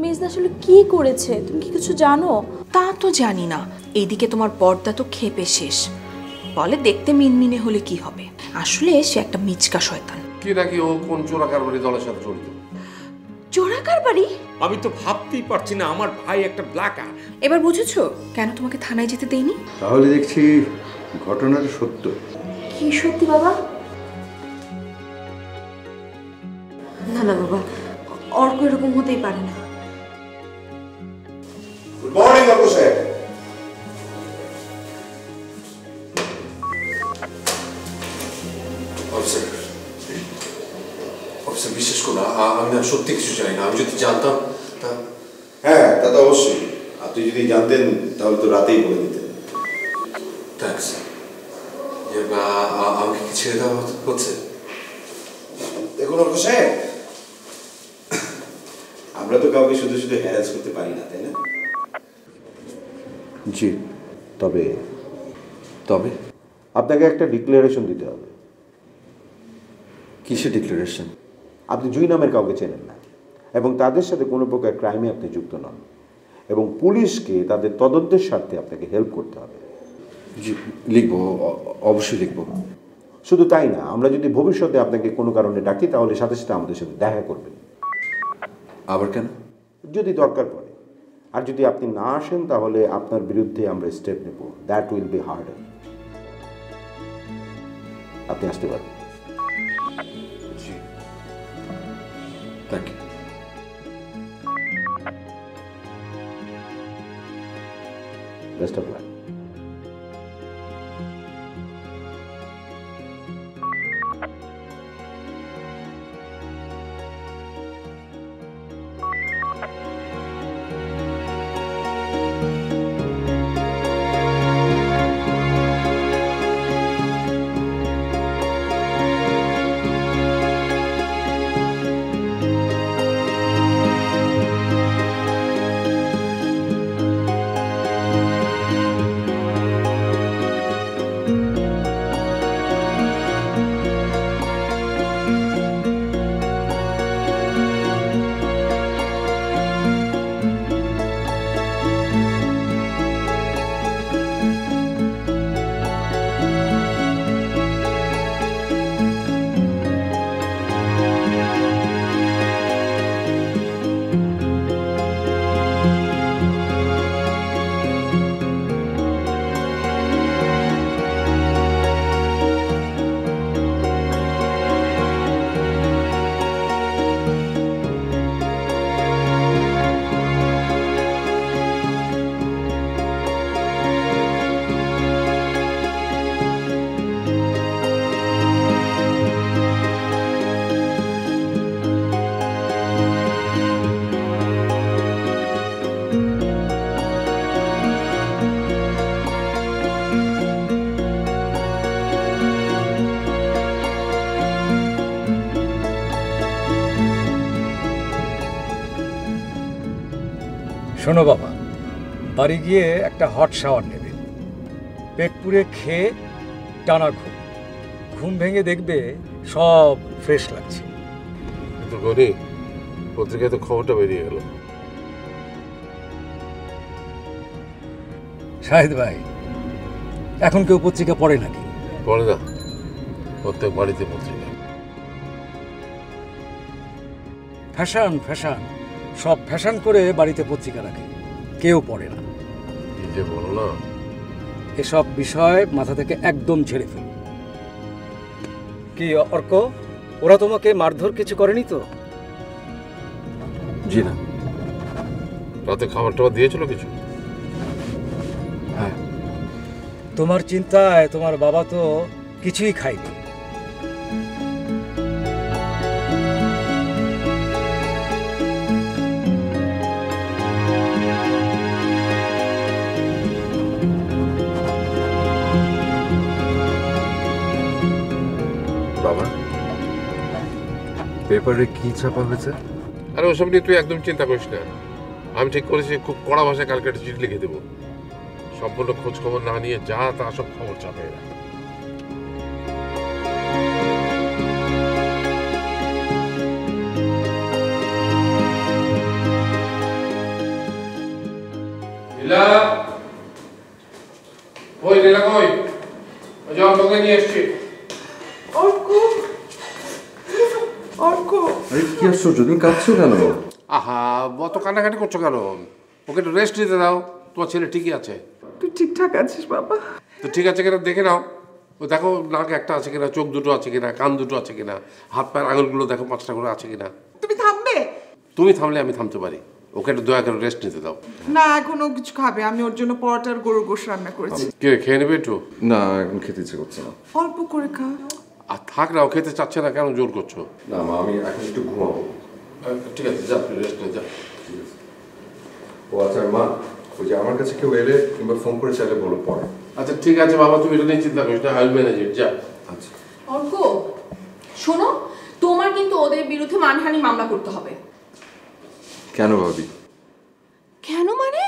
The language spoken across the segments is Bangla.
মেজদা আসলে কি করেছে তুমি কি কিছু জানো? তা তো জানি না। এইদিকে তোমার বড়দা তো খেপে শেষ, বলে দেখতে মিনমিনে হলে কি হবে, আসলে সে একটা মিচকা শয়তান। কি নাকি ও কোন চোরাকারবারি দলের সাথে জড়িত? চোরাকারবারি? আমি তো ভাবতেই পারছি না, আমার ভাই একটা ব্ল্যাকার। এবার বুঝেছো কেন তোমাকে থানায় যেতে দেইনি? তাহলে দেখছি ঘটনাটা সত্য। কি সত্যি বাবা? না না বাবা, অর্ক এরকম হতেই পারে না। গুড মর্নিং অর্ক সাহেব। অফিসার বিশ্বাস করুন, আমি না সত্যি কিছু জানি না। আমি যদি জানতাম তা... হ্যাঁ, তা তো অবশ্যই। আপনি যদি জানতেন তাহলে তো রাতেই বলে দিতেন। থ্যাঙ্কস। আমাকে কি ছেড়ে দেওয়া হচ্ছে? দেখুন অর্ক সাহেব, আমরা তো কাউকে শুধু শুধু হ্যারাস করতে পারি না, তাই না? জি, তবে তবে আপনাকে একটা ডিক্লারেশন দিতে হবে। কিসের ডিক্লারেশন? আপনি জুই নামের কাউকে চেনেন না এবং তাদের সাথে কোনো প্রকার ক্রাইমে আপনি যুক্ত নন, এবং পুলিশকে তাদের তদন্তের স্বার্থে আপনাকে হেল্প করতে হবে। জি লিখবো, অবশ্যই লিখবো। শুধু তাই না, আমরা যদি ভবিষ্যতে আপনাকে কোনো কারণে ডাকি তাহলে সাথে সাথে আমাদের সাথে দেখা করবেন। আবার কেন? যদি দরকার পড়ে। আর যদি আপনি না আসেন তাহলে আপনার বিরুদ্ধে আমরা স্টেপ নেব। That will be harder. আপনি আসতে পারেন। জি, thank you. Best of luck. শোনো বাবা, বাড়ি গিয়ে একটা হট শাওয়ার নেবে, পেট পুড়ে খেয়ে টানা ঘুম ভেঙে দেখবে সব ফ্রেশ লাগছে। কিন্তু গনি, পত্রিকায় তো খবরটা বেরিয়ে গেল। শাহিদ ভাই, এখন কেউ পত্রিকা পড়ে নাকি? পড়ে না, প্রত্যেক বাড়িতে পত্রিকা। ফ্যাশন ফ্যাশন, সব ফ্যাশন করে বাড়িতে পত্রিকা রাখে, কেউ পড়ে না। কি যে বলো না। এসব বিষয় মাথা থেকে একদম ছেড়ে ফেল। কি অর্ক, ওরা তোমাকে মারধর কিছু করেনি তো? জি না। রাতে খাবার টাবার দিয়েছিল কিছু? হ্যাঁ। তোমার চিন্তায় তোমার বাবা তো কিছুই খায়নি। বাবা, পেপারে কি ছাপা হয়েছে? আরে ওসব নিয়ে তুই একদম চিন্তা করিস না। আমি ঠিক করেছি, খুব কড়া ভাষায় কালকে একটা চিঠি লিখে দেবো। সম্পূর্ণ খোঁজ খবর না নিয়ে যা তা সব খবর চাপে এরা। লীলা, ওই লীলা কই? ওই যাও তোকে নিয়ে এসছি। আরে কি আশ্চর্য, তুমি কাঁদছো কেন? আহা, অত কান্নাকাটি করছো কেন? ওকে একটু রেস্ট নিতে দাও, তোমার ছেলে ঠিকই আছে। তুই ঠিকঠাক আছিস বাবা? তো ঠিক আছে কিনা দেখে নাও। ও দেখো নাক একটা আছে কিনা, চোখ দুটো আছে কিনা, কান দুটো আছে কিনা, হাত পায়ের আঙুলগুলো দেখো 5টা করে আছে কিনা। তুমি থামবে? তুমি থামলে আমি থামতে পারি। ওকে একটু দয়া করে রেস্ট নিতে দাও। না, এখন ও কিছু খাবে। আমি ওর জন্য পরোটার গরুর গোশ রান্না করেছি। কে খেয়ে নেবে একটু? না, এখন খেতে ইচ্ছে করছে না। অল্প করে খা। আর থাক না, ও খেতে চাচ্ছে না, কেন জোর করছো? না মা, আমি এখন একটু ঘুমাবো। ঠিক আছে, যা তুই রেস্ট নে, যা। ঠিক আছে। ও আচ্ছা মা, ওই যে আমার কাছে কেউ এলে কিংবা ফোন করে চাইলে বলো পরে। আচ্ছা ঠিক আছে বাবা, তুমি এটা নিয়ে চিন্তা করিস না, আই উইল ম্যানেজ ইট, যা। আচ্ছা। অর্ক, শোনো, তোমার কিন্তু ওদের বিরুদ্ধে মানহানি মামলা করতে হবে। কেন ভাবি? কেন মানে?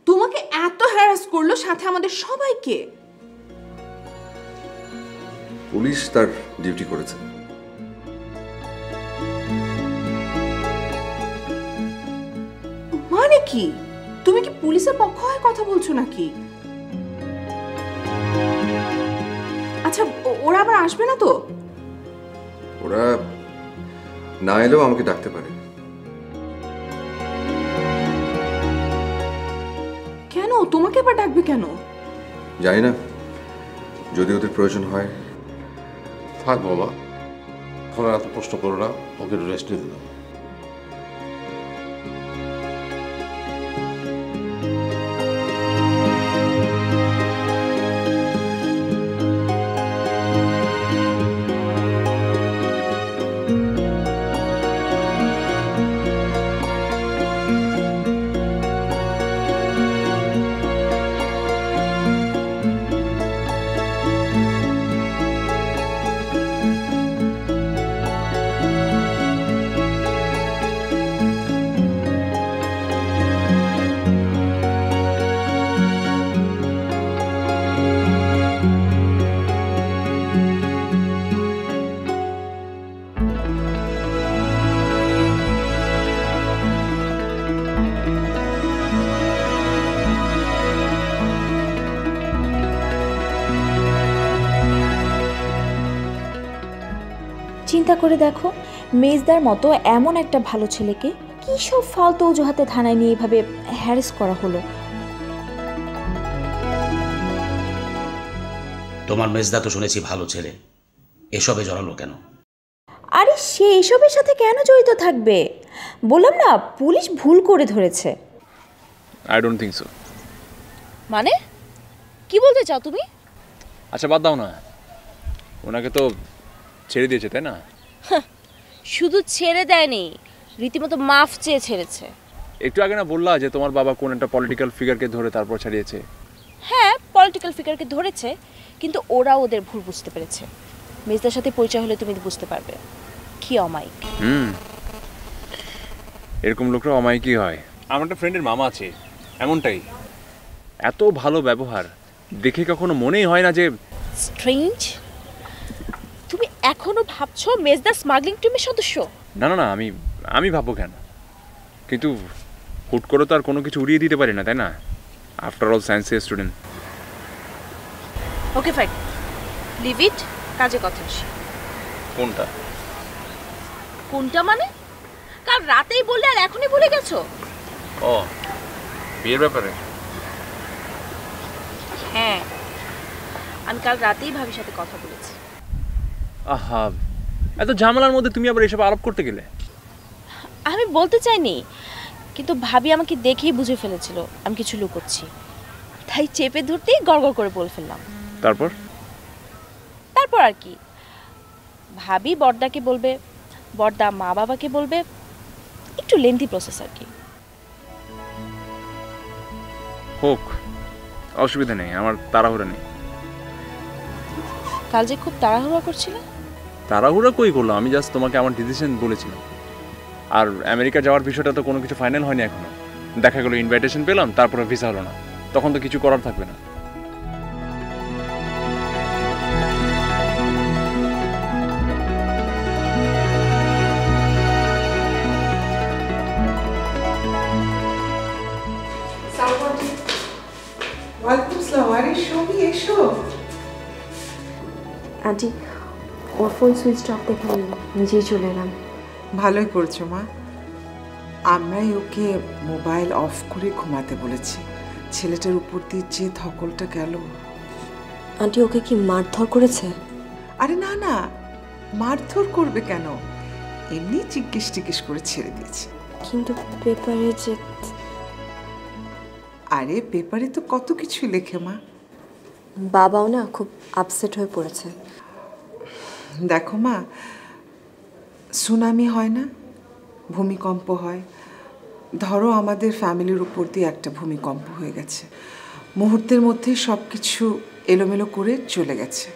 তোমাকে এত হ্যারাস করলো, সাথে আমাদের সবাইকে। পুলিশ তার ডিউটি করেছে। মানে কি? তুমি কি পুলিশের পক্ষ হয়ে কথা বলছো নাকি? আচ্ছা, ওরা আবার আসবে না তো? ওরা না এলেও আমাকে ডাকতে পারে। কেন? তোমাকে আবার ডাকবে কেন? জানি না, যদি ওদের প্রয়োজন হয়। থাক বাবা, এখন আর এত প্রশ্ন করো না, ওকে একটু রেস্ট নিতে দাও। চিন্তা করে দেখো, মেজদার মতো এমন একটা ভালো ছেলেকে কী সব ফালতু অজুহাতে থানায় নিয়ে এভাবে হ্যারাস করা হলো। তোমার মেজদা তো শুনেছি ভালো ছেলে, এসবে জড়ালো কেন? আরে সে এসবের সাথে কেন জড়িত থাকবে? বললাম না, পুলিশ ভুল করে ধরেছে। I don't think so. মানে কি বলতে চাও তুমি? আচ্ছা বাদ দাও না, ওনাকে তো ছেড়ে দিয়েছে তাই না? শুধু ছেড়ে দেয়নি, রীতিমতো মাফ চেয়ে ছেড়েছে। একটু আগে না বললা যে তোমার বাবা কোন একটা পলিটিক্যাল ফিগারকে ধরে তারপর ছাড়িয়েছে? হ্যাঁ, পলিটিক্যাল ফিগারকে ধরেছে, কিন্তু ওরা ওদের ভুল বুঝতে পেরেছে। মেজদার সাথে পরিচয় হলে তুমি বুঝতে পারবে কি অমায়িক। এরকম লোকরা অমায়িকই হয়। আমার একটা ফ্রেন্ডের মামা আছে, এমনটাই। এত ভালো ব্যবহার দেখে কখনো মনেই হয় না যে স্ট্রেঞ্জ। তুমি এখনো ভাবছো মেজদা স্মাগলিং টিমের সদস্য? না না না, আমি ভাববো কেন? কিন্তু হুট করে তো আর কোনো কিছু উড়িয়ে দিতে পারি না, তাই না? আফটার অল সায়েন্সের student. Okay fine, leave it, কাজে কথা আসি। কোনটা? কোনটা মানে? কাল রাতেই বললে আর এখনই ভুলে গেছো? ও, বিয়ের ব্যাপারে? হ্যাঁ, আমি কাল রাতেই ভাবির সাথে কথা বলেছি। আহা, এত ঝামেলার মধ্যে তুমি আবার এসব আলাপ করতে গেলে? আমি বলতে চাইনি, কিন্তু ভাবি আমাকে দেখেই বুঝে ফেলেছিল আমি কিছু লুকোচ্ছি, তাই চেপে ধরতেই গড়গড় করে বলে ফেললাম। তারপর আর কি, ভাবি বড়দাকে বলবে, বড়দা মা বাবাকে বলবে, একটু লেন্থি প্রসেস আর কি। হোক, অসুবিধা নেই, আমার তাড়াহুড়া নেই। কাল যে খুব তাড়াহুড়া করছিল। তাড়াহুড়া কই করলাম, আমি জাস্ট তোমাকে আমার ডিসিশন বলেছিলাম। আর আমেরিকা যাওয়ার বিষয়টা তো কোনো কিছু ফাইনাল হয়নি এখনো। দেখা গেলো ইনভাইটেশন পেলাম, তারপরে ভিসা হলো না, তখন তো কিছু করার থাকবে না। সবই এসো। আন্টি, ওর ফোন সুইচ অফ দেখে আমি নিজেই চলে এলাম। ভালোই করছো মা। আমরাই ওকে মোবাইল অফ করে ঘুমাতে বলেছি। ছেলেটার উপর দিয়ে যে ধকলটা গেল। আন্টি, ওকে কি মারধর করেছে? আরে না না, মারধর করবে কেন, এমনি জিজ্ঞেস টিজ্ঞেস করে ছেড়ে দিয়েছে। কিন্তু পেপারে যে... আরে পেপারে তো কত কিছু লেখে মা। বাবাও না খুব আপসেট হয়ে পড়েছে। দেখো মা, সুনামি হয় না, ভূমিকম্প হয়। ধরো আমাদের ফ্যামিলির উপর দিয়ে একটা ভূমিকম্প হয়ে গেছে, মুহূর্তের মধ্যেই সব কিছু এলোমেলো করে চলে গেছে।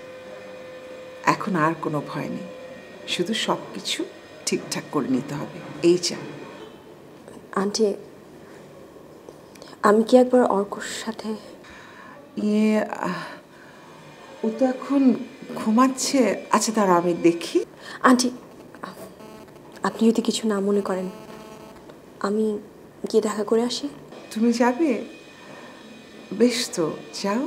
এখন আর কোনো ভয় নেই, শুধু সব কিছু ঠিকঠাক করে নিতে হবে, এই যা। আন্টি, আমি কি একবার অর্কর সাথে... ও তো এখন ঘুমাচ্ছে। আচ্ছা দাঁড়া, আমি দেখি। আন্টি, আপনি যদি কিছু না মনে করেন, আমি গিয়ে দেখা করে আসি। তুমি যাবে? বেশ, তো যাও।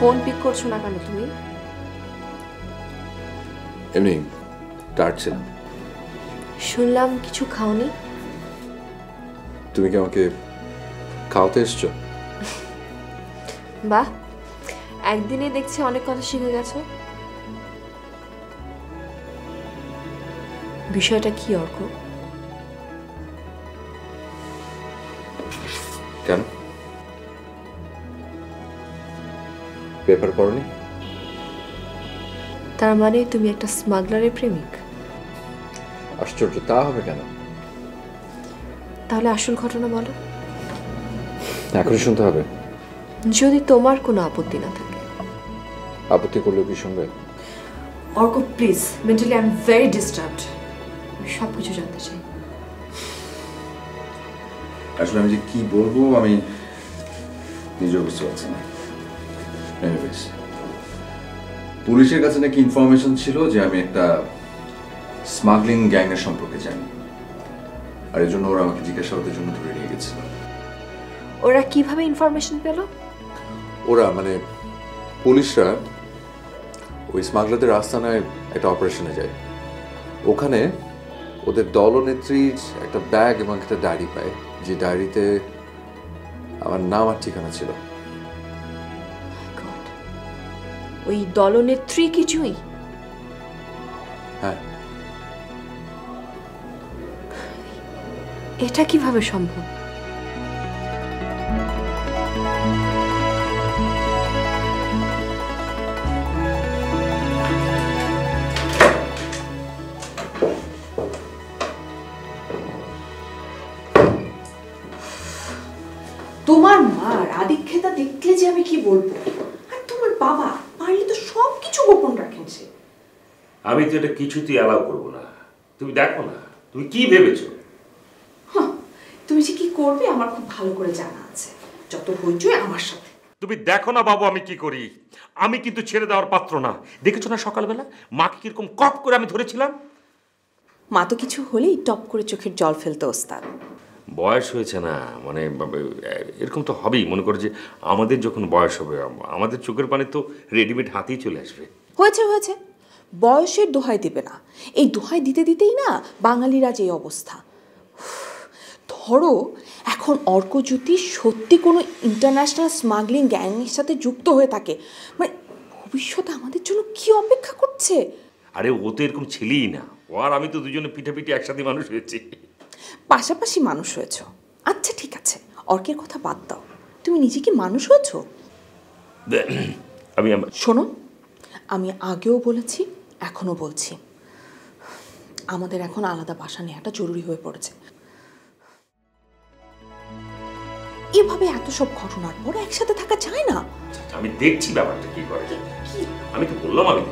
ফোন পিক করছো না কেন তুমি? এমনি টায়ার্ড ছিলাম। শুনলাম কিছু খাওনি। তুমি কি আমাকে খাওয়াতে এসছো? বাহ, একদিনে দেখছি অনেক কথা শিখে গেছো। বিষয়টা কি অর্ক? কেন, পেপার পড়নি? তার মানে তুমি একটা স্মাগলারের প্রেমিক? আশ্চর্য, তা হবে কেন? তাহলে আসল ঘটনা বলো। এখনই শুনতে হবে? যদি তোমার কোনো আপত্তি না থাকে। আপত্তি করলেও কি শুনবে? Arka please, mentally I am very disturbed. সব কিছু জানতে চাই। আসলে আমি যে কি বলবো আমি নিজেও বুঝতে পারছি না। এনিওয়েজ, পুলিশের কাছে নাকি ইনফরমেশন ছিল যে আমি একটা স্মাগলিং গ্যাংয়ের সম্পর্কে জানি, আর এর জন্য ওরা আমাকে জিজ্ঞাসাবাদের জন্য ধরে নিয়ে গেছিল। ওরা কিভাবে ইনফরমেশন পেল? ওরা মানে পুলিশরা ওই স্মাগলারদের আস্তানায় একটা অপারেশনে যায়। ওখানে ওদের দলনেত্রীর একটা ব্যাগ এবং একটা ডায়েরি পায়, যে ডায়েরিতে আমার নাম আর ঠিকানা ছিল। ওই দলনেত্রী কি জুঁই? হ্যাঁ। এটা কিভাবে সম্ভব? তোমার মার আদিক্ষেতা দেখলে যে আমি কি বলবো, আর তোমার বাবা পারলে তো সব কিছু গোপন রাখেন সে। আমি তো এটা কিছুতেই অ্যালাউ করবো না। তুমি দেখো না, তুমি কি ভেবেছো? তুমি যে কি করবে আমার খুব ভালো করে জানা আছে, যত হইচই আমার সাথে। তুমি দেখো না বাবু আমি কি করি। আমি কিন্তু ছেড়ে দেওয়ার পাত্র না। দেখেছো না সকালবেলা মাকে কিরকম কপ করে আমি ধরেছিলাম। মা তো কিছু হলেই টপ করে চোখের জল ফেলতে ওস্তাদ। বয়স হয়েছে না, মানে এরকম তো হবেই। মনে করো যে আমাদের যখন বয়স হবে আমাদের চোখের পানি তো রেডিমেড হাতেই চলে আসবে। হয়েছে হয়েছে, বয়সের দোহাই দেবে না। এই দোহাই দিতে দিতেই না বাঙালিরা যে অবস্থা। ধরো এখন অর্ক যদি সত্যি কোনো ইন্টারন্যাশনাল স্মাগলিং গ্যাংয়ের সাথে যুক্ত হয়ে থাকে, মানে ভবিষ্যতে আমাদের জন্য কি অপেক্ষা করছে। আরে ও তো এরকম ছেলেই না। ও আর আমি তো দুজনে পিঠাপিঠি একসাথে মানুষ হয়েছি। পাশাপাশি মানুষ হয়েছ। আচ্ছা ঠিক আছে, অর্কের কথা বাদ দাও, তুমি নিজে কি মানুষ হয়েছ? শোনো, আমি আগেও বলেছি, এখনো বলছি, আমাদের এখন আলাদা বাসা নেওয়াটা জরুরি হয়ে পড়েছে। এভাবে এত সব ঘটনার পর একসাথে থাকা যায় না। আমি দেখছি ব্যাপারটা কি করে। আমি তো বললাম আমি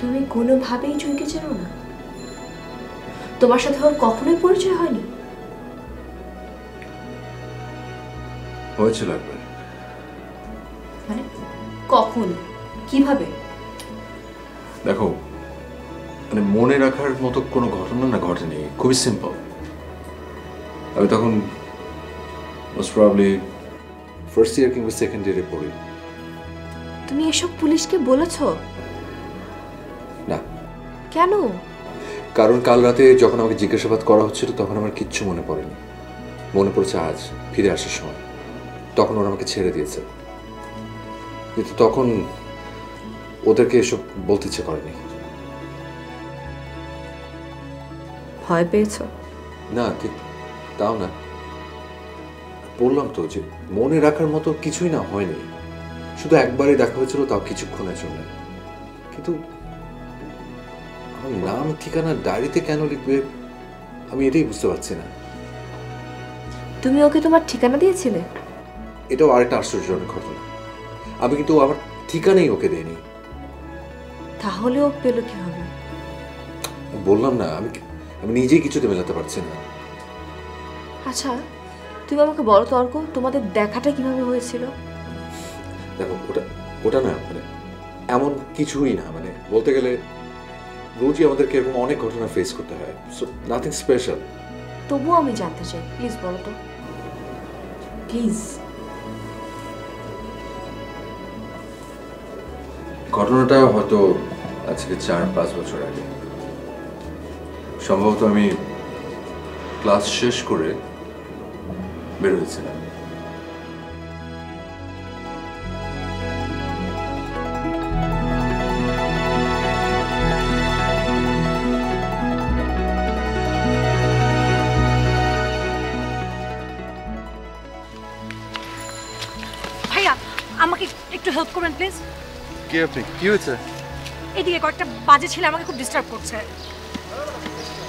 তুমি কোনোভাবেই চুইকে চেনো না? তোমার সাথে ওর কখনোই পরিচয় হয়নি? হয়েছিল একবার। মানে কখন, কিভাবে? দেখো, মানে মনে রাখার মতো কোনো ঘটনা না ঘটেনি, খুবই সিম্পল। আমি তখন মোস্ট প্রবাবলি ফার্স্ট ইয়ার কিংবা সেকেন্ড ইয়ারে পড়ি। তুমি এসব পুলিশকে বলেছো? না। কেন? কারণ কাল রাতে যখন আমাকে জিজ্ঞাসাবাদ করা হচ্ছিল তখন আমার কিচ্ছু মনে পড়েনি। মনে পড়েছে আজ ফিরে আসার সময়, তখন ওরা আমাকে ছেড়ে দিয়েছে। কিন্তু তখন ওদেরকে এসব বলতে ইচ্ছে করেনি। ভয় পেয়েছো? না, ঠিক তাও না। বললাম তো যে মনে রাখার মতো কিছুই না হয়নি, শুধু একবারই দেখা হয়েছিল, তাও কিছুক্ষণের জন্য। কিন্তু আমার নাম ঠিকানা ডায়েরিতে কেন লিখবে আমি এটাই বুঝতে পারছি না। তুমি ওকে তোমার ঠিকানা দিয়েছিলে? এটাও আরেকটা আশ্চর্যজনক ঘটনা। আমি কিন্তু আমার ঠিকানাই ওকে দেইনি। তাহলে ও পেল কিভাবে? বললাম না, আমি নিজেই কিছুতে মেলাতে পারছি না। আচ্ছা তুমি আমাকে বলো তো অর্ক, তোমাদের দেখাটা কিভাবে হয়েছিল? দেখো, ওটা না মানে এমন কিছুই না, মানে বলতে গেলে রোজই আমাদেরকে এরকম অনেক ঘটনা ফেস করতে হয়, সো নাথিং স্পেশাল। তবুও আমি জানতে চাই, প্লিজ বলো তো, প্লিজ। ঘটনাটা হয়তো আজকে 4-5 বছর আগে। সম্ভবত আমি ক্লাস শেষ করে বের হয়েছিলাম। ভাইয়া আমাকে একটু হেল্প করবেন প্লিজ। কে আপনি? কি হয়েছে? এদিকে কয়েকটা বাজে ছেলে আমাকে খুব ডিস্টার্ব করছে।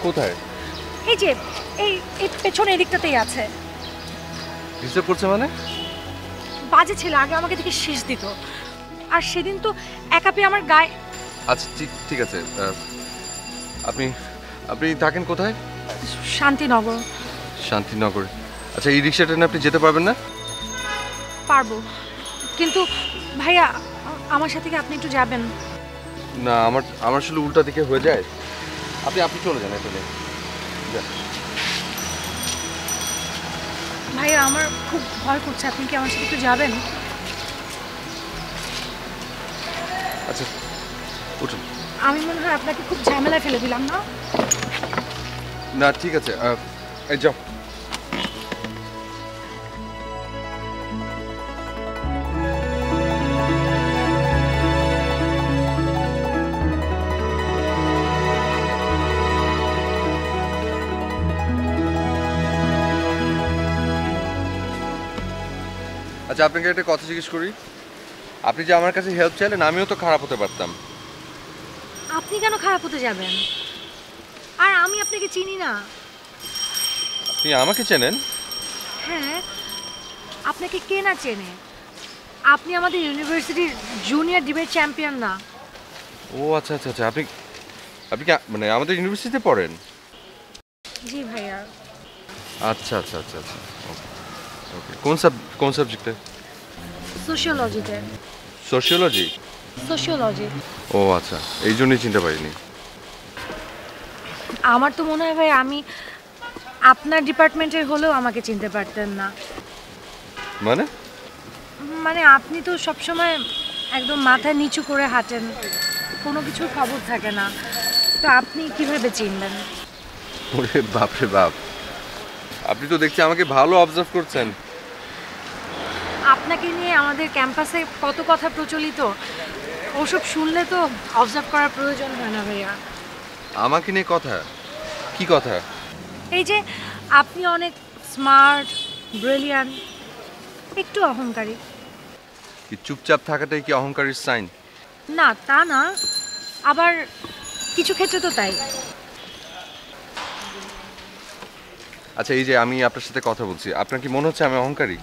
কোথায়? এই যে এই পেছনে এদিকটাতেই আছে। ডিস্টার্ব করছে মানে? বাজে ছেলে আগে আমাকে দেখে শেষ দিত, আর সেদিন তো একা পেয়ে আমার গায়ে। আচ্ছা ঠিক আছে, আপনি থাকেন কোথায়? শান্তিনগর। শান্তিনগর। আচ্ছা, এই রিক্সাটা নিয়ে আপনি যেতে পারবেন না? পারবো, কিন্তু ভাইয়া আমার সাথে কি আপনি একটু যাবেন? না, আমার আসলে উল্টা দিকে হয়ে যায়। আপনি চলে যান এখানে। ভাইয়া আমার খুব ভয় করছে, আপনি কি আমার সাথে একটু যাবেন? আচ্ছা উঠুন। আমি মনে হয় আপনাকে খুব ঝামেলায় ফেলে দিলাম না? না ঠিক আছে, এই যাও। আচ্ছা, আপনাকে একটা কথা জিজ্ঞেস করি। আপনি যে আমার কাছে হেল্প চাইলেন, আমিও তো খারাপ হতে পারতাম। আপনি কেন খারাপ হতে যাবেন? আর আমি আপনাকে চিনি না। আপনি আমাকে চেনেন? হ্যাঁ, আপনাকে কে না চেনে? আপনি আমাদের ইউনিভার্সিটির জুনিয়র ডিবেট চ্যাম্পিয়ন না? ও আচ্ছা, আপনি কি মানে আমাদের ইউনিভার্সিটিতে পড়েন? জি ভাইয়া। আচ্ছা। ওকে, কোন সাবজেক্টে? সোশিওলজিতে। সোশিওলজি। ও আচ্ছা, এই জন্যই চিনতে পারিনি। আমার তো মনে হয় ভাই আমি আপনার ডিপার্টমেন্টের হলেও আমাকে চিনতে পারতেন না। মানে আপনি তো সবসময় একদম মাথা নিচু করে হাঁটেন, কোনো কিছুর খবর থাকে না, তো আপনি কিভাবে চিনবেন? ওরে বাপরে বাপ, আপনি তো দেখছি আমাকে ভালো অবজার্ভ করছেন। আপনাকে নিয়ে আমাদের ক্যাম্পাসে কত কথা প্রচলিত, ওসব শুনলে তো অবজার্ভ করার প্রয়োজন হয় না ভাইয়া। আমাকে নিয়ে কথা? কি কথা? এই যে আপনি অনেক স্মার্ট, ব্রিলিয়ান্ট, একটু অহংকারী। কি চুপচাপ থাকাটাই কি অহংকারের সাইন? না তা না, আবার কিছু ক্ষেত্রে তো তাই। আচ্ছা, এই যে আমি আপনার সাথে কথা বলছি, আপনার কি মনে হচ্ছে আমি অহংকারী?